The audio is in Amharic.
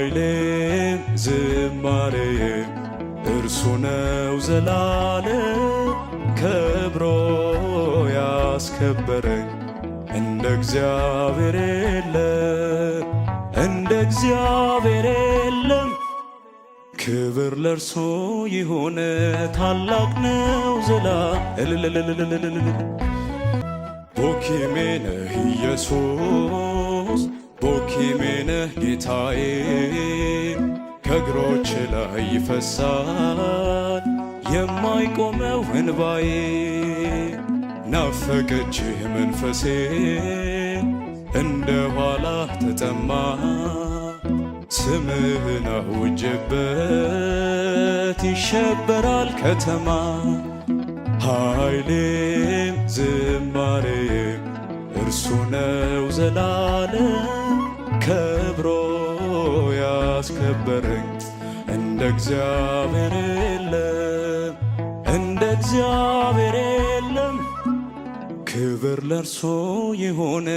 ኃይሌም ዝማሬዬም እርሱ ነው ዘላለም ከብሮ ያስከበረኝ እንደ እግዚአብሔር የለም እንደ እግዚአብሔር የለም። ክብር ለእርሱ ይሁን ታላቅ ነው ቦኪሜ ነህ ኢየሱስ ቦኪሜ ነህ ጌታዬ ከእግሮች ላይ ይፈሳል የማይቆመው እንባዬ ናፈቀችህ መንፈሴ እንደ ኋላ ተጠማ ስምህን አውጀበት ይሸበራል ከተማ ኃይሌም ዝማሬም እርሱ ነው ዘላለም ከብሮ ያስከበረኝ እንደ እግዚአብሔር የለም እንደ እግዚአብሔር የለም። ክብር ለእርሱ ይሁን